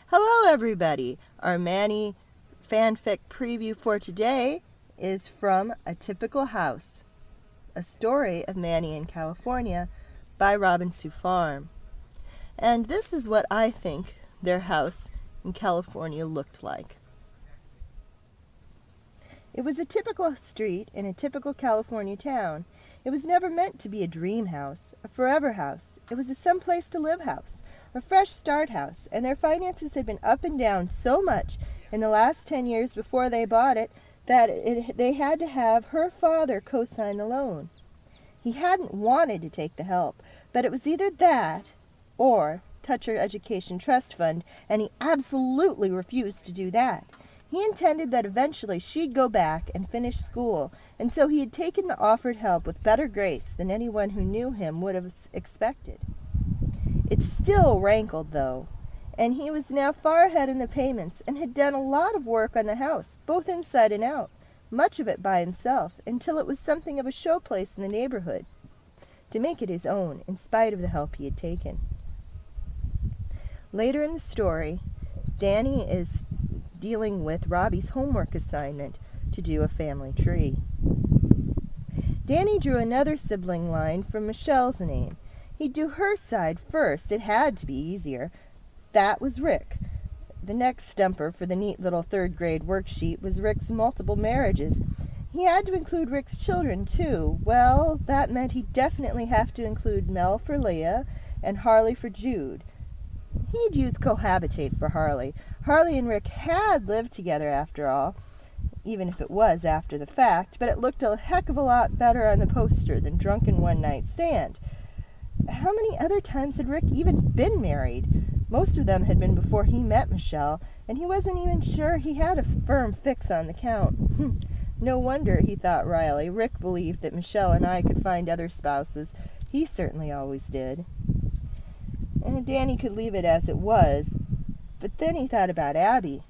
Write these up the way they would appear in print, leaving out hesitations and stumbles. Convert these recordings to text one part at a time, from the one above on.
Hello everybody! Our Manny fanfic preview for today is from A Typical House, a story of Manny in California by Robin Sue Farm. And this is what I think their house in California looked like. It was a typical street in a typical California town. It was never meant to be a dream house, a forever house. It was a someplace to live house, a fresh start house, and their finances had been up and down so much in the last 10 years before they bought it that they had to have her father co-sign the loan. He hadn't wanted to take the help, but it was either that or touch her education trust fund, and he absolutely refused to do that. He intended that eventually she'd go back and finish school, and so he had taken the offered help with better grace than anyone who knew him would have expected. It still rankled, though, and he was now far ahead in the payments and had done a lot of work on the house, both inside and out, much of it by himself, until it was something of a showplace in the neighborhood, to make it his own, in spite of the help he had taken. Later in the story, Danny is dealing with Robbie's homework assignment to do a family tree. Danny drew another sibling line from Michelle's name. He'd do her side first. It had to be easier. That was Rick. The next stumper for the neat little third-grade worksheet was Rick's multiple marriages. He had to include Rick's children, too. Well, that meant he'd definitely have to include Mel for Leah and Harley for Jude. He'd use cohabitate for Harley. Harley and Rick had lived together after all, even if it was after the fact, but it looked a heck of a lot better on the poster than drunken one-night stand. How many other times had Rick even been married? Most of them had been before he met Michelle, and he wasn't even sure he had a firm fix on the count. No wonder, he thought wryly, Rick believed that Michelle and I could find other spouses. He certainly always did. And Danny could leave it as it was, but then he thought about Abby.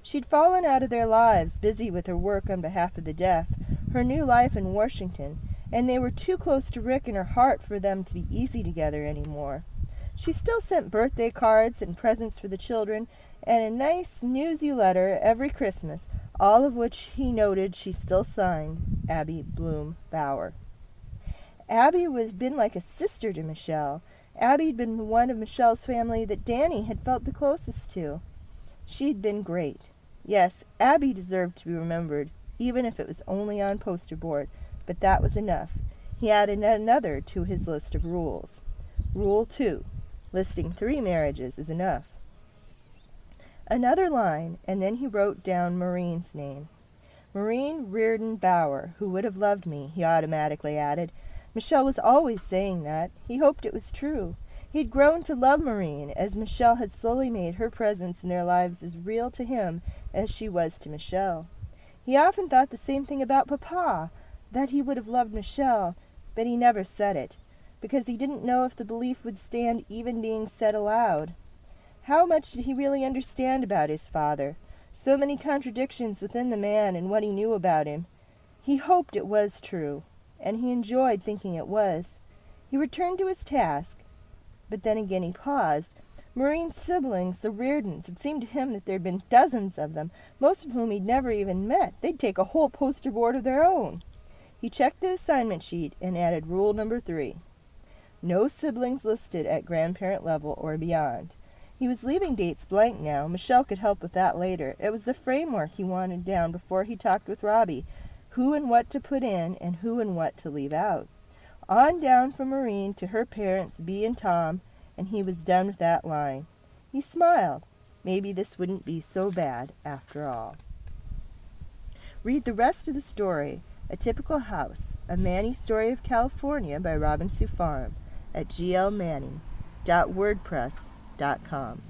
She'd fallen out of their lives, busy with her work on behalf of the deaf, her new life in Washington, and they were too close to Rick in her heart for them to be easy together anymore. She still sent birthday cards and presents for the children, and a nice, newsy letter every Christmas, all of which he noted she still signed Abby Bloom Bauer. Abby had been like a sister to Michelle. Abby had been one of Michelle's family that Danny had felt the closest to. She'd been great. Yes, Abby deserved to be remembered, even if it was only on poster board, but that was enough. He added another to his list of rules. Rule 2. Listing 3 marriages is enough. Another line, and then he wrote down Maureen's name. Maureen Reardon Bauer, who would have loved me, he automatically added. Michelle was always saying that. He hoped it was true. He'd grown to love Maureen, as Michelle had slowly made her presence in their lives as real to him as she was to Michelle. He often thought the same thing about Papa, that he would have loved Michelle, but he never said it, because he didn't know if the belief would stand even being said aloud. How much did he really understand about his father? So many contradictions within the man and what he knew about him. He hoped it was true, and he enjoyed thinking it was. He returned to his task, but then again he paused. Maureen's siblings, the Reardons, it seemed to him that there had been dozens of them, most of whom he'd never even met. They'd take a whole poster board of their own. He checked the assignment sheet and added rule number 3. No siblings listed at grandparent level or beyond. He was leaving dates blank now. Michelle could help with that later. It was the framework he wanted down before he talked with Robbie. Who and what to put in and who and what to leave out. On down from Maureen to her parents, Bea and Tom, and he was done with that line. He smiled. Maybe this wouldn't be so bad after all. Read the rest of the story, A Typical House, A Manny Story of California by Robin Sue Farm, at glmanny.wordpress.com.